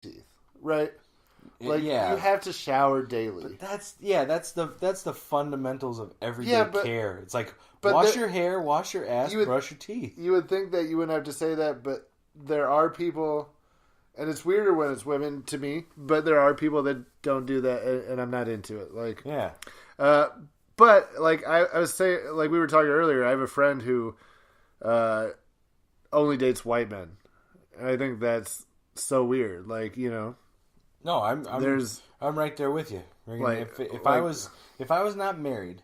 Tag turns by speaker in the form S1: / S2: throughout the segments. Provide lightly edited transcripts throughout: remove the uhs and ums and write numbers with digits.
S1: teeth, right? Like you
S2: Yeah,
S1: have to shower daily.
S2: but that's the fundamentals of everyday care. It's like
S1: but
S2: wash your hair, wash your ass,
S1: you would-
S2: brush your teeth.
S1: You would think that you wouldn't have to say that, but there are people, and it's weirder when it's women to me, but there are people that don't do that, and I'm not into it. Like,
S2: Yeah,
S1: but like I was saying, like we were talking earlier, I have a friend who only dates white men. And I think that's so weird. Like, you know,
S2: no, I'm right there with you.
S1: Like,
S2: if I was not married,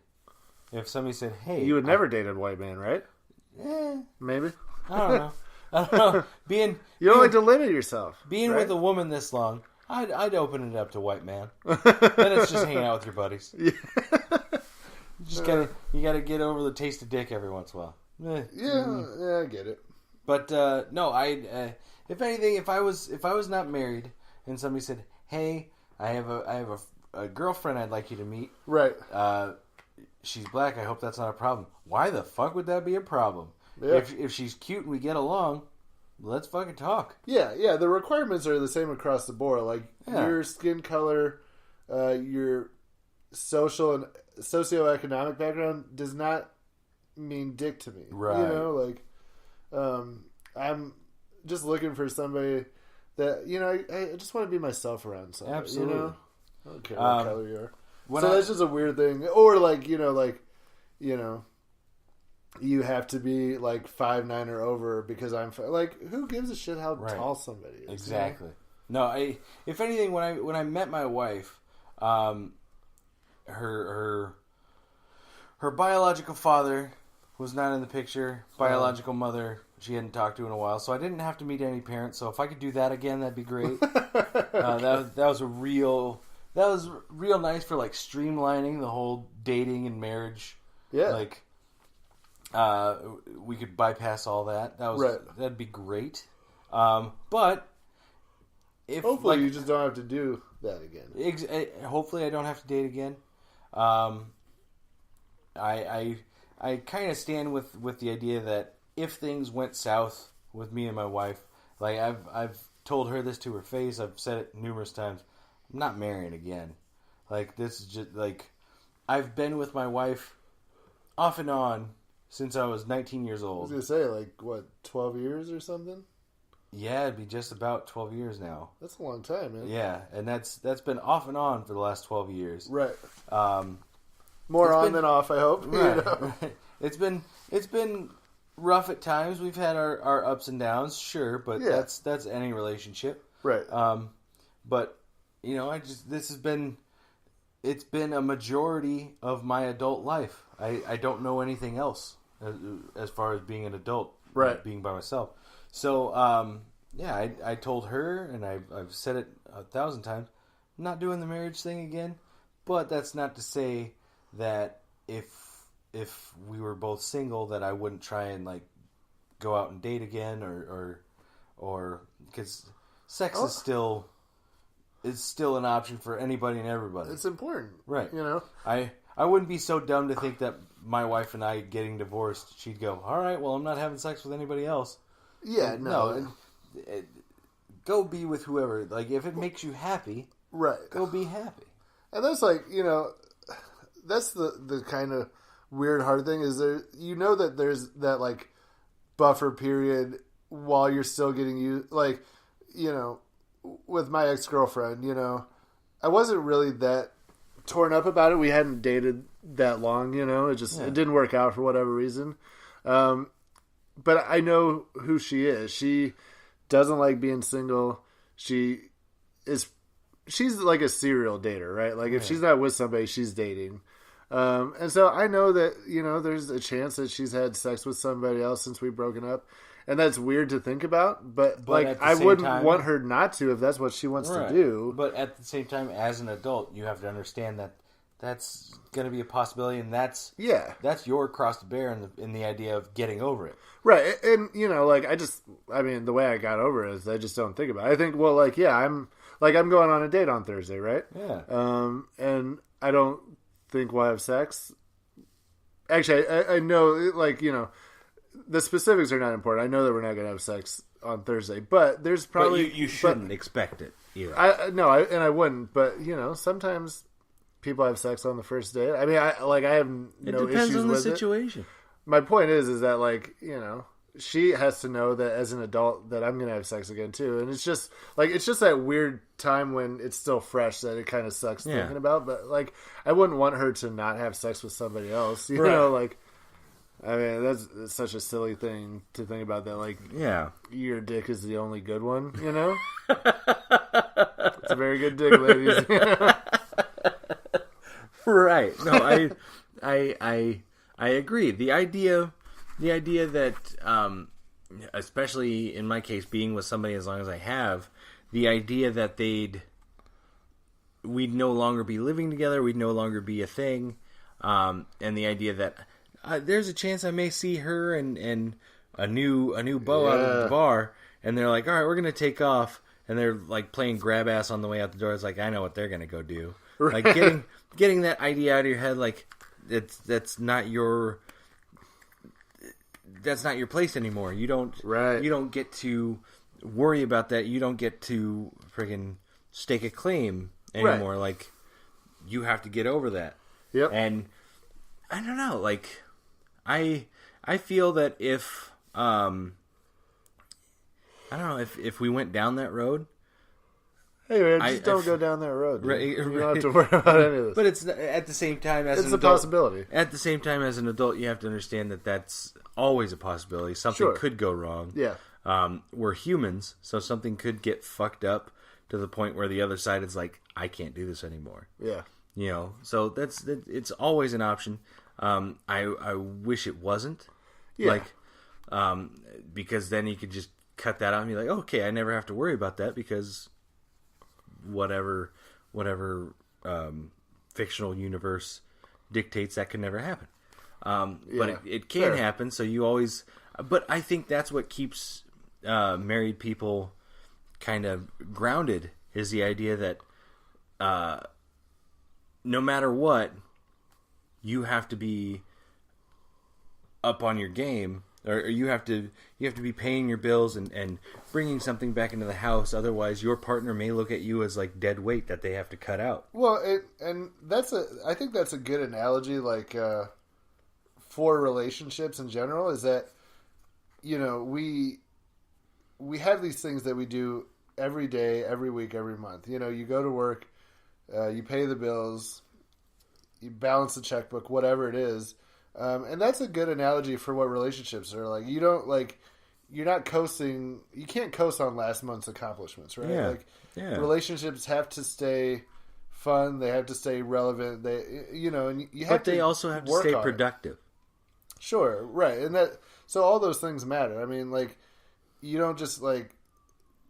S2: if somebody said, "Hey,"
S1: you would never date a white man, right? Maybe.
S2: I don't know. I don't know.
S1: You don't like to limit yourself.
S2: Being
S1: right?
S2: with a woman this long, I'd open it up to white man. Then it's just hanging out with your buddies. Yeah. You gotta get over the taste of dick every once in a while.
S1: Yeah, I get it.
S2: But no, if anything, if I was not married and somebody said, "Hey, I have a girlfriend I'd like you to meet,"
S1: right?
S2: She's black. I hope that's not a problem. Why the fuck would that be a problem?
S1: Yeah.
S2: If she's cute and we get along, let's fucking talk.
S1: Yeah. The requirements are the same across the board. Like your skin color, your social and socioeconomic background does not mean dick to me.
S2: Right.
S1: You know, like I'm just looking for somebody that, you know, I just want to be myself around somebody.
S2: Absolutely.
S1: You know? I don't care what color you are.
S2: So
S1: that's just a weird thing. Or like, you know, you have to be like 5'9" or over because I'm like, who gives a shit how tall somebody is?
S2: Exactly. You know? No, if anything, when I met my wife, her biological father was not in the picture. Biological mother, she hadn't talked to in a while, so I didn't have to meet any parents. So if I could do that again, that'd be great. That was real nice for like streamlining the whole dating and marriage.
S1: Yeah,
S2: like we could bypass all that. That'd be great. But if
S1: hopefully you just don't have to do that again.
S2: Hopefully I don't have to date again. I kind of stand with the idea that if things went south with me and my wife, like I've told her this to her face, I've said it numerous times, I'm not marrying again. Like this is just like I've been with my wife off and on since I was 19 years old.
S1: I was gonna say like what 12 years or something.
S2: Yeah, it'd be just about 12 years now.
S1: That's a long time, man.
S2: Yeah, and that's been off and on for the last 12 years.
S1: Right. More on than off, I hope.
S2: Right.
S1: You know?
S2: It's been rough at times. We've had our ups and downs, sure, but that's any relationship.
S1: Right.
S2: But you know, it's been a majority of my adult life. I don't know anything else as far as being an adult,
S1: right?
S2: Being by myself. So I told her, and I've said it 1,000 times, I'm not doing the marriage thing again. But that's not to say that if we were both single, that I wouldn't try and like go out and date again, or because sex is still an option for anybody and everybody.
S1: It's important,
S2: right?
S1: You know,
S2: I wouldn't be so dumb to think that my wife and I getting divorced, she'd go, all right, well, I'm not having sex with anybody else.
S1: Yeah,
S2: like,
S1: no.
S2: Go be with whoever. Like if it makes you happy,
S1: right?
S2: Go be happy.
S1: And that's like, you know, that's the kind of weird hard thing is there. You know that there's that like buffer period while you're still getting used. Like, you know, with my ex-girlfriend, you know, I wasn't really that torn up about it. We hadn't dated that long, you know. It didn't work out for whatever reason. But I know who she is. She doesn't like being single. She's like a serial dater, right? Like if she's not with somebody, she's dating. And so I know that, you know, there's a chance that she's had sex with somebody else since we've broken up. And that's weird to think about, but like I wouldn't want her not to if that's what she wants to do.
S2: But at the same time, as an adult, you have to understand that that's going to be a possibility, and that's your cross to bear in the idea of getting over it.
S1: Right, and you know, like the way I got over it is I just don't think about it. I think, well, like, yeah, I'm going on a date on Thursday, right?
S2: Yeah.
S1: And I don't think we'll have sex. Actually, I know, like, you know, the specifics are not important. I know that we're not going to have sex on Thursday, but there's probably...
S3: But you shouldn't expect it.
S2: either.
S1: I wouldn't. But sometimes people have sex on the first date. I mean, I have no issues with it.
S2: It depends on the situation.
S1: My point is that she has to know that as an adult that I'm gonna have sex again too, and it's just that weird time when it's still fresh that it kind of sucks thinking about. But I wouldn't want her to not have sex with somebody else. You know, I mean, that's such a silly thing to think about. That your dick is the only good one. You know, it's a very good dick, ladies.
S2: Right? No, I agree. The idea that, especially in my case, being with somebody as long as I have, the idea that we'd no longer be living together, we'd no longer be a thing, and the idea that there's a chance I may see her and a new beau out of the bar, and they're like, all right, we're gonna take off, and they're playing grab ass on the way out the door. It's I know what they're gonna go do. Getting that idea out of your head, that's not your place anymore. You don't get to worry about that. You don't get to friggin' stake a claim anymore. Right. You have to get over that.
S1: Yep.
S2: And I don't know, I feel that if I don't know if we went down that road.
S1: Hey man, don't go down that road. Right, you don't have to worry about any of this.
S2: But it's at the same time as
S1: it's an adult, a possibility.
S2: At the same time as an adult, you have to understand that that's always a possibility. Something could go wrong.
S1: Yeah.
S2: We're humans, so something could get fucked up to the point where the other side is I can't do this anymore.
S1: Yeah.
S2: So it's always an option. I wish it wasn't.
S1: Yeah.
S2: Because then you could just cut that out and be okay, I never have to worry about that because whatever fictional universe dictates that can never happen. But it can happen. So you always. But I think that's what keeps married people kind of grounded is the idea that no matter what, you have to be up on your game, or you have to be paying your bills and bringing something back into the house. Otherwise, your partner may look at you as dead weight that they have to cut out.
S1: Well, I think that's a good analogy, for relationships in general. Is that we have these things that we do every day, every week, every month. You go to work, you pay the bills, you balance the checkbook, whatever it is. And that's a good analogy for what relationships are like. You don't you're not coasting. You can't coast on last month's accomplishments, right? Relationships have to stay fun. They have to stay relevant. And you have
S2: but they also have to stay productive.
S1: Sure, right, and so all those things matter. I mean, you don't just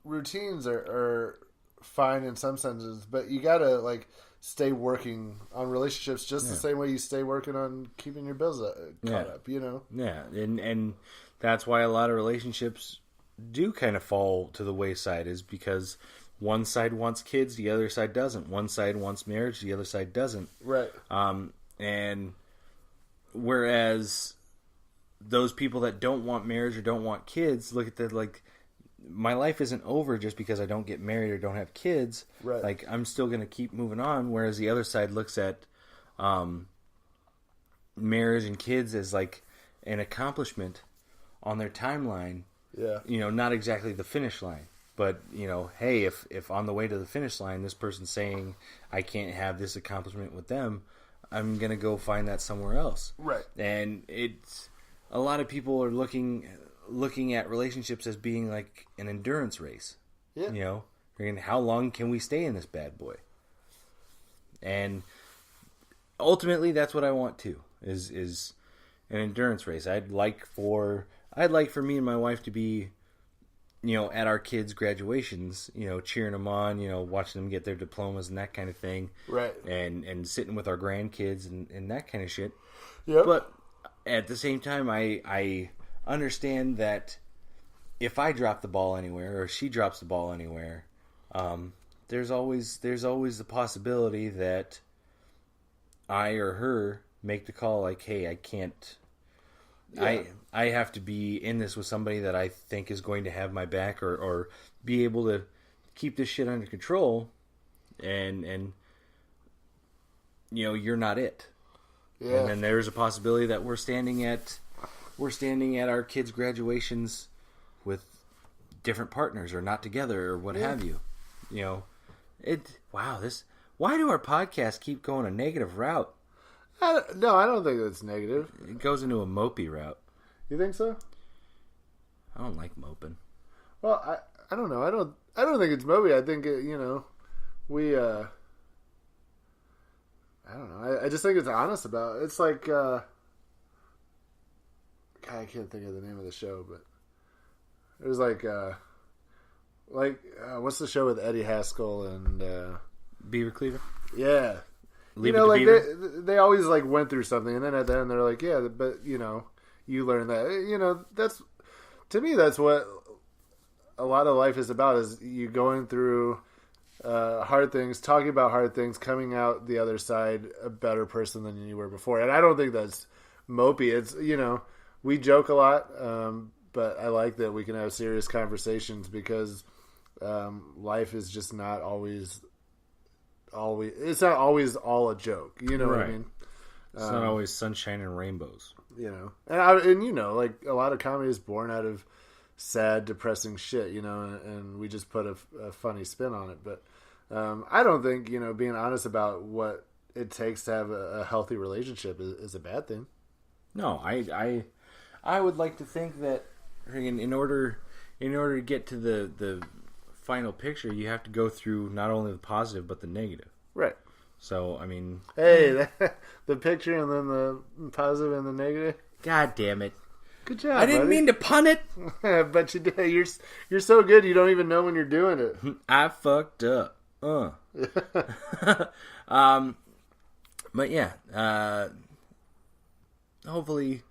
S1: routines are fine in some senses, but you gotta stay working on relationships just the same way you stay working on keeping your bills caught up,
S2: Yeah, and that's why a lot of relationships do kind of fall to the wayside is because one side wants kids, the other side doesn't. One side wants marriage, the other side doesn't.
S1: Right.
S2: And whereas those people that don't want marriage or don't want kids look at that my life isn't over just because I don't get married or don't have kids.
S1: Right.
S2: I'm still going to keep moving on. Whereas the other side looks at marriage and kids as an accomplishment on their timeline.
S1: Yeah.
S2: Not exactly the finish line, but hey, if on the way to the finish line, this person's saying I can't have this accomplishment with them, I'm going to go find that somewhere else.
S1: Right.
S2: And it's a lot of people are looking at relationships as being an endurance race.
S1: Yeah.
S2: How long can we stay in this bad boy? And ultimately, that's what I want too. Is an endurance race. I'd like for me and my wife to be, at our kids' graduations, cheering them on, watching them get their diplomas and that kind of thing.
S1: Right.
S2: And sitting with our grandkids and that kind of shit.
S1: Yeah.
S2: But at the same time, I understand that if I drop the ball anywhere or she drops the ball anywhere, there's always the possibility that I or her make the call hey, I can't. Yeah. I have to be in this with somebody that I think is going to have my back or be able to keep this shit under control, and you're not it.
S1: Yeah.
S2: And then there's a possibility that we're standing at our kids' graduations with different partners or not together or what have you. Why do our podcasts keep going a negative route?
S1: No, I don't think that's negative.
S2: It goes into a mopey route.
S1: You think so?
S2: I don't like moping.
S1: Well, I don't know. I don't think it's mopey. I think we I don't know. I just think it's honest about it. It's like God, I can't think of the name of the show, but it was like what's the show with Eddie Haskell and
S2: Beaver Cleaver?
S1: Yeah.
S2: Leave it to Beaver?
S1: They always like went through something, and then at the end they're like, yeah, but you learn that. That's, to me, that's what a lot of life is about, is you going through hard things, talking about hard things, coming out the other side a better person than you were before. And I don't think that's mopey. It's, we joke a lot, but I like that we can have serious conversations, because life is just not always it's not always all a joke. You know what I mean?
S2: It's not always sunshine and rainbows.
S1: And like a lot of comedy is born out of sad, depressing shit, and we just put a funny spin on it. But I don't think, being honest about what it takes to have a healthy relationship is a bad thing.
S2: No, I would like to think that in order to get to the final picture, you have to go through not only the positive but the negative.
S1: Right.
S2: So, I mean...
S1: Hey, the picture and then the positive and the negative.
S2: God damn it.
S1: Good job,
S2: I didn't mean to pun it.
S1: But you did. You're so good you don't even know when you're doing it.
S2: I fucked up. But yeah, hopefully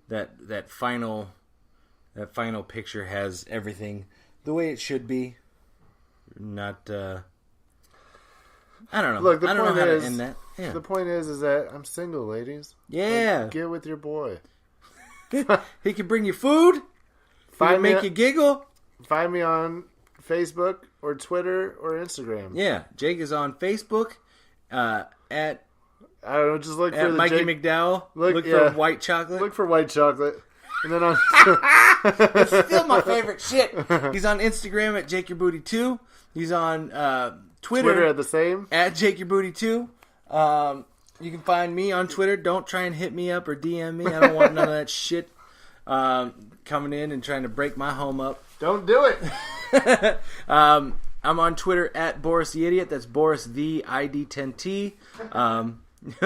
S2: that final picture has everything the way it should be. Not I don't know.
S1: Look,
S2: I don't know how to end that. Yeah.
S1: The point is that I'm single, ladies.
S2: Yeah.
S1: Like, get with your boy.
S2: He can bring you food. He can make you giggle.
S1: Find me on Facebook or Twitter or Instagram.
S2: Yeah, Jake is on Facebook at
S1: I don't know, just look for the
S2: Mikey McDowell. Look for white chocolate.
S1: Look for white chocolate. And then on
S2: it's still my favorite shit. He's on Instagram at Jake Your Booty 2. He's on Twitter
S1: at the same
S2: at Jake Your Booty 2. You can find me on Twitter. Don't try and hit me up or DM me. I don't want none of that shit coming in and trying to break my home up.
S1: Don't do it.
S2: I'm on Twitter at Boris the Idiot. That's Boris the ID10T.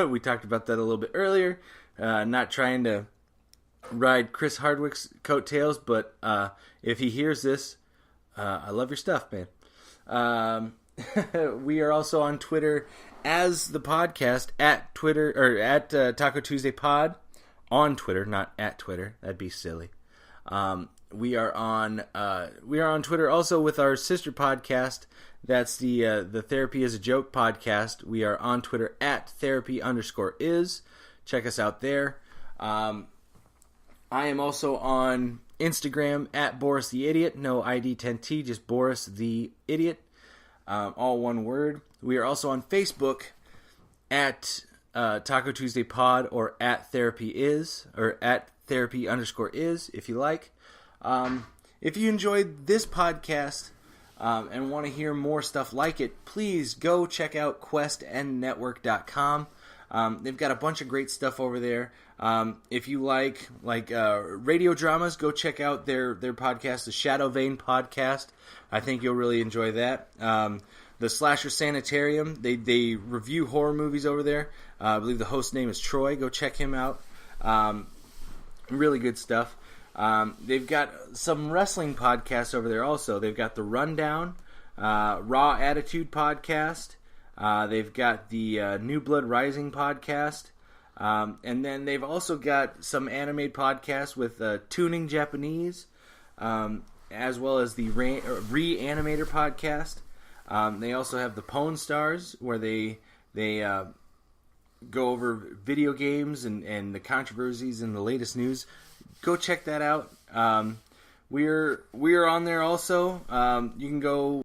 S2: We talked about that a little bit earlier. Not trying to ride Chris Hardwick's coattails, but if he hears this, I love your stuff, man. We are also on Twitter as the podcast at Twitter, or at Taco Tuesday Pod on Twitter, not at Twitter. That'd be silly. We are on Twitter also with our sister podcast. That's the Therapy is a Joke podcast. We are on Twitter at therapy_is. Check us out there. I am also on Instagram at Boris the Idiot. No ID10T, just Boris the Idiot. All one word. We are also on Facebook at Taco Tuesday Pod, or at Therapy is, or at Therapy_is if you like. If you enjoyed this podcast and want to hear more stuff like it, please go check out questendnetwork.com. They've got a bunch of great stuff over there. If you like radio dramas, go check out their podcast, the Shadow Vein podcast. I think you'll really enjoy that. The Slasher Sanitarium, they review horror movies over there. I believe the host name is Troy. Go check him out. Really good stuff. They've got some wrestling podcasts over there also. They've got the Rundown, Raw Attitude podcast. They've got the New Blood Rising podcast. And then they've also got some anime podcasts with Tuning Japanese, as well as the Reanimator podcast. They also have the Pwn Stars, where they go over video games and the controversies and the latest news. Go check that out. we're on there also. You can go